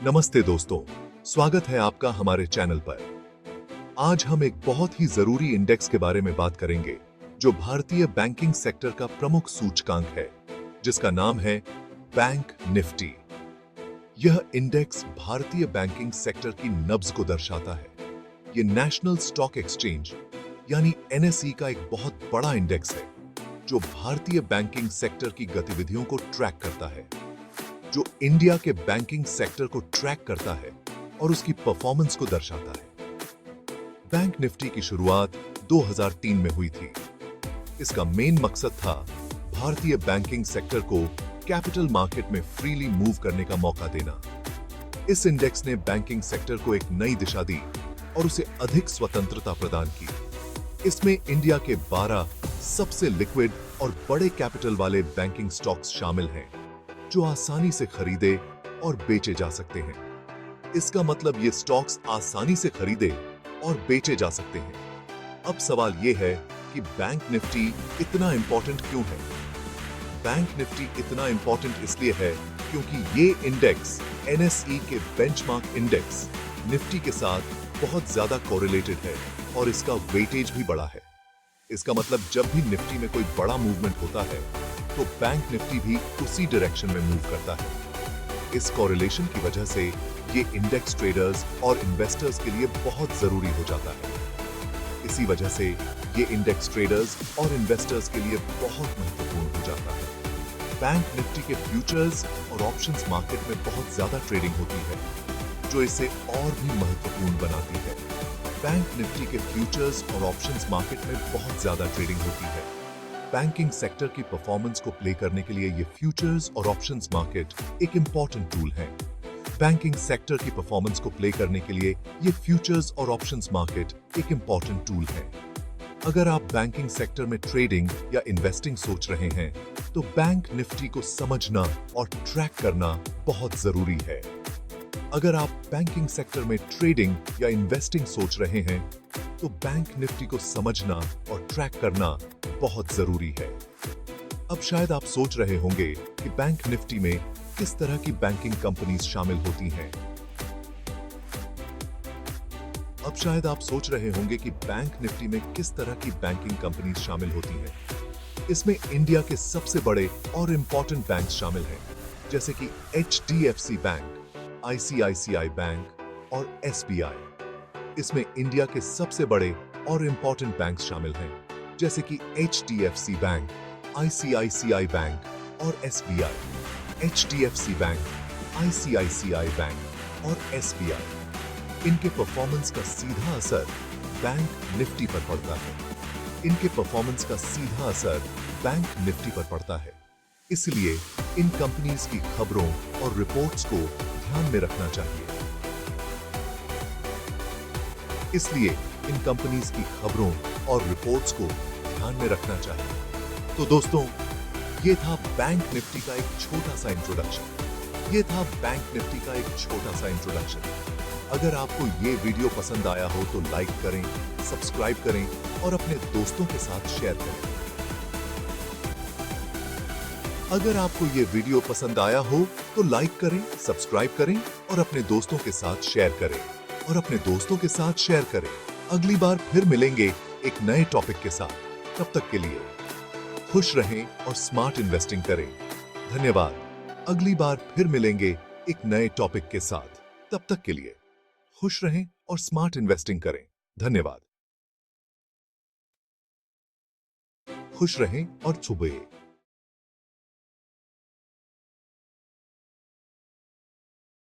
नमस्ते दोस्तों, स्वागत है आपका हमारे चैनल पर। आज हम एक बहुत ही जरूरी इंडेक्स के बारे में बात करेंगे जो भारतीय बैंकिंग सेक्टर का प्रमुख सूचकांक है, जिसका नाम है बैंक निफ्टी। यह इंडेक्स भारतीय बैंकिंग सेक्टर की नब्ज को दर्शाता है। यह नेशनल स्टॉक एक्सचेंज यानी एनएसई का एक बहुत बड़ा इंडेक्स है जो भारतीय बैंकिंग सेक्टर की गतिविधियों को ट्रैक करता है, जो इंडिया के बैंकिंग सेक्टर को ट्रैक करता है और उसकी परफॉर्मेंस को दर्शाता है। बैंक निफ्टी की शुरुआत 2003 में हुई थी। इसका मेन मकसद था भारतीय बैंकिंग सेक्टर को कैपिटल मार्केट में फ्रीली मूव करने का मौका देना। इस इंडेक्स ने बैंकिंग सेक्टर को एक नई दिशा दी और उसे अधिक स्वतंत्रता प्रदान की। इसमें इंडिया के 12 सबसे लिक्विड और बड़े कैपिटल वाले बैंकिंग स्टॉक्स शामिल हैं, जो आसानी से खरीदे और बेचे जा सकते हैं। इसका मतलब ये स्टॉक्स आसानी से खरीदे और बेचे जा सकते हैं। अब सवाल ये है कि बैंक निफ्टी इतना इंपॉर्टेंट क्यों है? बैंक निफ्टी इतना इंपॉर्टेंट इसलिए है क्योंकि ये इंडेक्स एनएसई के बेंचमार्क इंडेक्स निफ्टी के साथ बहुत ज्यादा कोरिलेटेड है और इसका वेटेज भी बड़ा है। इसका मतलब जब भी निफ्टी में कोई बड़ा मूवमेंट होता है तो बैंक निफ्टी भी उसी डायरेक्शन में मूव करता है। इस कोरिलेशन की वजह से ये इंडेक्स ट्रेडर्स और इन्वेस्टर्स के लिए बहुत जरूरी हो जाता है। इसी वजह से ये इंडेक्स ट्रेडर्स और इन्वेस्टर्स के लिए बहुत महत्वपूर्ण हो जाता है। बैंक निफ्टी के फ्यूचर्स और ऑप्शंस मार्केट में बहुत ज्यादा ट्रेडिंग होती है, जो इसे और भी महत्वपूर्ण बनाती है। बैंक निफ्टी के फ्यूचर्स और ऑप्शंस मार्केट में बहुत ज्यादा ट्रेडिंग होती है। बैंकिंग सेक्टर की परफॉर्मेंस को प्ले करने के लिए ये फ्यूचर्स और ऑप्शंस मार्केट एक इंपॉर्टेंट टूल है। बैंकिंग सेक्टर की परफॉर्मेंस को प्ले करने के लिए ये फ्यूचर्स और ऑप्शंस मार्केट एक इंपॉर्टेंट टूल है। अगर आप बैंकिंग सेक्टर में ट्रेडिंग या इन्वेस्टिंग सोच रहे हैं, तो बैंक निफ्टी को समझना और ट्रैक करना बहुत जरूरी है। अगर आप बैंकिंग सेक्टर में ट्रेडिंग या इन्वेस्टिंग सोच रहे हैं, तो बैंक निफ्टी को समझना और ट्रैक करना बहुत जरूरी है। अब शायद आप सोच रहे होंगे कि बैंक निफ्टी में किस तरह की बैंकिंग कंपनीज शामिल होती हैं। अब शायद आप सोच रहे होंगे कि बैंक निफ्टी में किस तरह की बैंकिंग कंपनीज शामिल होती हैं। इसमें इंडिया के सबसे बड़े और इंपॉर्टेंट बैंक शामिल हैं, जैसे कि HDFC बैंक, ICICI बैंक और SBI। इसमें इंडिया के सबसे बड़े और इंपॉर्टेंट बैंक शामिल हैं, जैसे कि HDFC बैंक, ICICI बैंक और SBI। HDFC bank, ICICI bank और SBI, इनके परफॉर्मेंस का सीधा असर बैंक निफ्टी पर पड़ता है। इनके परफॉर्मेंस का सीधा असर बैंक निफ्टी पर पड़ता है। इसलिए इन कंपनीज की खबरों और रिपोर्ट्स को ध्यान में रखना चाहिए। इसलिए इन कंपनीज की खबरों और रिपोर्ट्स को ध्यान में रखना चाहिए। तो दोस्तों, ये था बैंक निफ्टी का एक छोटा सा इंट्रोडक्शन। ये था बैंक निफ्टी का एक छोटा सा इंट्रोडक्शन। अगर आपको ये वीडियो पसंद आया हो तो लाइक करें, सब्सक्राइब करें और अपने दोस्तों के साथ शेयर करें। अगर आपको ये वीडियो पसंद आया हो तो लाइक करें, सब्सक्राइब करें और अपने दोस्तों के साथ शेयर करें अगली बार फिर मिलेंगे एक नए टॉपिक के साथ। तब तक के लिए खुश रहें और स्मार्ट इन्वेस्टिंग करें। धन्यवाद। अगली बार फिर मिलेंगे एक नए टॉपिक के साथ। तब तक के लिए खुश रहें और स्मार्ट इन्वेस्टिंग करें। धन्यवाद। खुश रहें और छुपे